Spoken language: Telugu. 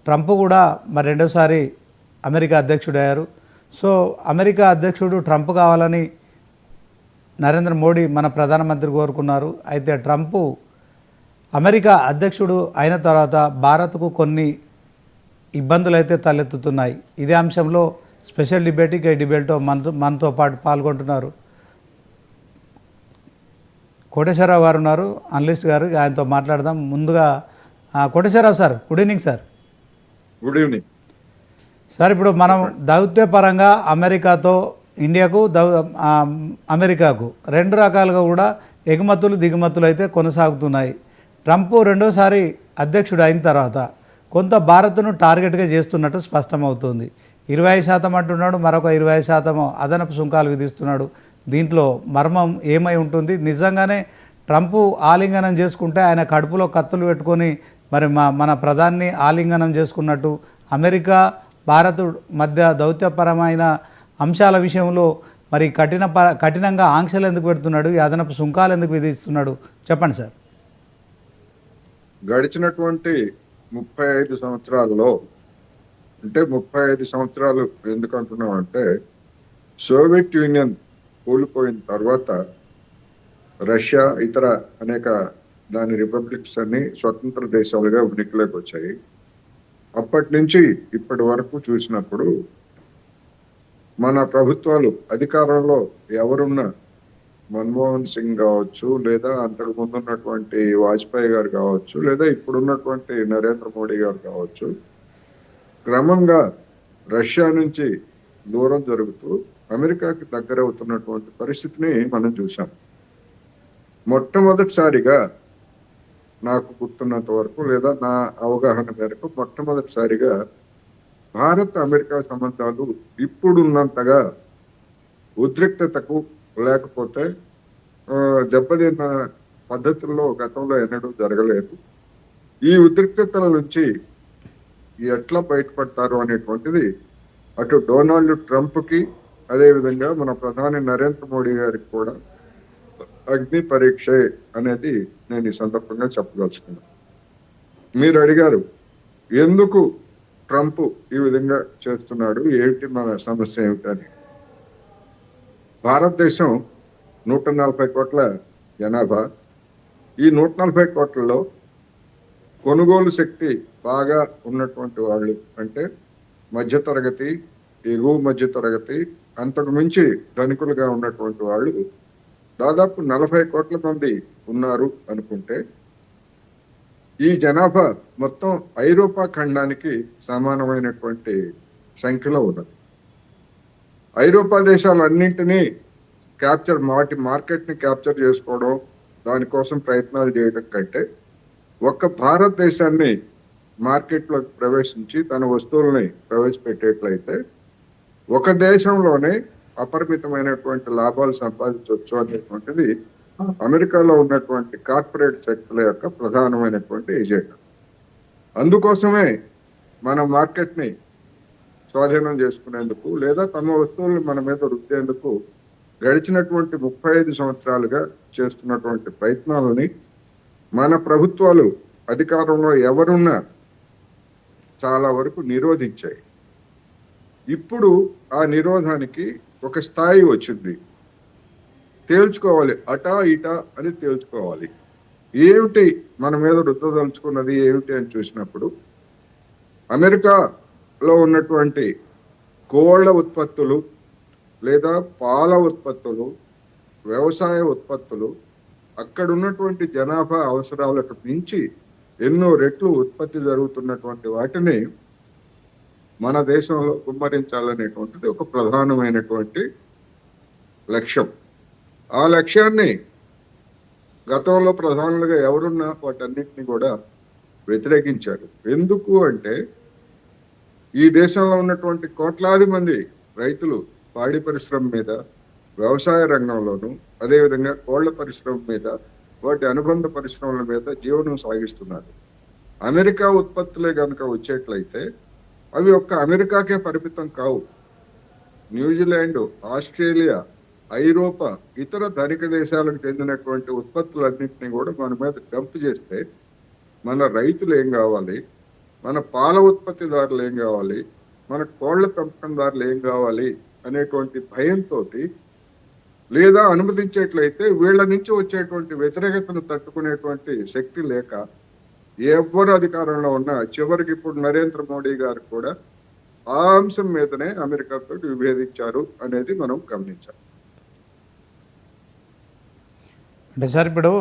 ట్రంప్ కూడా మరి రెండోసారి అమెరికా అధ్యక్షుడయ్యారు. సో అమెరికా అధ్యక్షుడు ట్రంప్ కావాలని నరేంద్ర మోడీ మన ప్రధానమంత్రి కోరుకున్నారు. అయితే ట్రంప్ అమెరికా అధ్యక్షుడు అయిన తర్వాత భారత్కు కొన్ని ఇబ్బందులు అయితే తలెత్తుతున్నాయి. ఇదే అంశంలో స్పెషల్ డిబేట్కి ఈ డిబేట్తో మనతో పాటు పాల్గొంటున్నారు కోటేశ్వరరావు గారు ఉన్నారు, అనలిస్ట్ గారు. ఆయనతో మాట్లాడదాం. ముందుగా Koteswararao sir, good evening sir. Good evening sir. ఇప్పుడు మనం దౌత్యపరంగా అమెరికాతో ఇండియాకు అమెరికాకు రెండు రకాలుగా కూడా ఎగుమతులు దిగుమతులు అయితే కొనసాగుతున్నాయి. ట్రంప్ రెండోసారి అధ్యక్షుడు అయిన తర్వాత కొంత భారత్ను టార్గెట్గా చేస్తున్నట్టు స్పష్టమవుతుంది. 25% అంటున్నాడు, మరొక 20% అదనపు సుంకాలు విధిస్తున్నాడు. దీంట్లో మర్మం ఏమై ఉంటుంది? నిజంగానే ట్రంప్ ఆలింగనం చేసుకుంటే ఆయన కడుపులో కత్తులు పెట్టుకొని మరి మన ప్రధాని ఆలింగనం చేసుకున్నట్టు అమెరికా భారత్ మధ్య దౌత్యపరమైన అంశాల విషయంలో మరి కఠినంగా ఆంక్షలు ఎందుకు పెడుతున్నాడు, ఈ అదనపు సుంకాలు ఎందుకు విధిస్తున్నాడు, చెప్పండి సార్. గడిచినటువంటి 35 సంవత్సరాల్లో, అంటే 35 సంవత్సరాలు ఎందుకు అంటున్నాం అంటే, సోవియట్ యూనియన్ కూలిపోయిన తర్వాత రష్యా ఇతర అనేక దాని రిపబ్లిక్స్ అన్ని స్వతంత్ర దేశాలుగా ఉనికిలోకి వచ్చాయి. అప్పటి నుంచి ఇప్పటి వరకు చూసినప్పుడు మన ప్రభుత్వాలు అధికారంలో ఎవరున్నా, మన్మోహన్ సింగ్ కావచ్చు, లేదా అంతకు ముందు ఉన్నటువంటి వాజ్పేయి గారు కావచ్చు, లేదా ఇప్పుడున్నటువంటి నరేంద్ర మోడీ గారు కావచ్చు, క్రమంగా రష్యా నుంచి దూరం జరుగుతూ అమెరికాకి దగ్గర అవుతున్నటువంటి పరిస్థితిని మనం చూసాం. మొట్టమొదటిసారిగా నాకు గుర్తున్నంత వరకు, లేదా నా అవగాహన మేరకు మొట్టమొదటిసారిగా భారత్ అమెరికా సంబంధాలు ఇప్పుడున్నంతగా ఉద్రిక్తతకు లేకపోతే దెబ్బతిన్న పద్ధతుల్లో గతంలో ఎన్నడూ జరగలేదు. ఈ ఉద్రిక్తతల నుంచి ఎట్లా బయటపడతారు అనేటువంటిది అటు డొనాల్డ్ ట్రంప్కి, అదేవిధంగా మన ప్రధాని నరేంద్ర మోడీ గారికి కూడా అగ్ని పరీక్ష అనేది నేను ఈ సందర్భంగా చెప్పదలుచుకున్నాను. మీరు అడిగారు ఎందుకు ట్రంప్ ఈ విధంగా చేస్తున్నాడు, ఏమిటి మన సమస్య ఏమిటని. భారతదేశం 140 కోట్ల జనాభా. ఈ 140 కోట్లలో కొనుగోలు శక్తి బాగా ఉన్నటువంటి వాళ్ళు అంటే మధ్యతరగతి, ఎగువ మధ్యతరగతి, అంతకు మించి ధనికులుగా ఉన్నటువంటి వాళ్ళు దాదాపు 40 కోట్ల మంది ఉన్నారు అనుకుంటే, ఈ జనాభా మొత్తం ఐరోపా ఖండానికి సమానమైనటువంటి సంఖ్యలో ఉన్నది. ఐరోపా దేశాలన్నింటినీ మార్కెట్ని క్యాప్చర్ చేసుకోవడం, దానికోసం ప్రయత్నాలు చేయడం కంటే ఒక్క భారతదేశాన్ని మార్కెట్లోకి ప్రవేశించి తన వస్తువుల్ని ప్రవేశపెట్టేట్లయితే ఒక దేశంలోనే అపరిమితమైనటువంటి లాభాలు సంపాదించవచ్చు అనేటువంటిది అమెరికాలో ఉన్నటువంటి కార్పొరేట్ శక్తుల యొక్క ప్రధానమైనటువంటి ఎజెండా. అందుకోసమే మన మార్కెట్ని స్వాధీనం చేసుకునేందుకు, లేదా తమ వస్తువుల్ని మన మీద రుద్దేందుకు గడిచినటువంటి 35 సంవత్సరాలుగా చేస్తున్నటువంటి ప్రయత్నాలని మన ప్రభుత్వాలు అధికారంలో ఎవరున్నా చాలా వరకు నిరోధించాయి. ఇప్పుడు ఆ నిరోధానికి ఒక స్థాయి వచ్చింది. తేల్చుకోవాలి, అటా ఇటా అని తేల్చుకోవాలి. ఏమిటి మన మీద రుద్దదలుచుకున్నది ఏమిటి అని చూసినప్పుడు, అమెరికాలో ఉన్నటువంటి కోళ్ల ఉత్పత్తులు, లేదా పాల ఉత్పత్తులు, వ్యవసాయ ఉత్పత్తులు అక్కడ ఉన్నటువంటి జనాభా అవసరాలకు మించి ఎన్నో రెట్లు ఉత్పత్తి జరుగుతున్నటువంటి వాటిని మన దేశంలో కుమ్మరించాలనేటువంటిది ఒక ప్రధానమైనటువంటి లక్ష్యం. ఆ లక్ష్యాన్ని గతంలో ప్రధానులుగా ఎవరున్నా వాటన్నిటిని కూడా వ్యతిరేకించారు. ఎందుకు అంటే, ఈ దేశంలో ఉన్నటువంటి కోట్లాది మంది రైతులు పాడి పరిశ్రమ మీద, వ్యవసాయ రంగంలోనూ, అదేవిధంగా కోళ్ల పరిశ్రమ మీద, వాటి అనుబంధ పరిశ్రమల మీద జీవనం సాగిస్తున్నారు. అమెరికా ఉత్పత్తులే కనుక వచ్చేట్లయితే అవి ఒక్క అమెరికాకే పరిమితం కావు. న్యూజిలాండ్, ఆస్ట్రేలియా, ఐరోపా, ఇతర ధనిక దేశాలకు చెందినటువంటి ఉత్పత్తులన్నింటినీ కూడా మన మీద డంప్ చేస్తే మన రైతులు ఏం కావాలి, మన పాల ఉత్పత్తిదారులు ఏం కావాలి, మన కోళ్ల పెంపకందారులు ఏం కావాలి అనేటువంటి భయంతో, లేదా అనుమతించేట్లయితే వీళ్ళ నుంచి వచ్చేటువంటి వ్యతిరేకతను తట్టుకునేటువంటి శక్తి లేక ఎవరు అధికారంలో ఉన్నా చివరికి ఇప్పుడు నరేంద్ర మోడీ గారు కూడా ఆ అంశం మీదనే అమెరికాతో విభేదించారు అనేది మనం గమనించాలి. అంటే సార్ ఇప్పుడు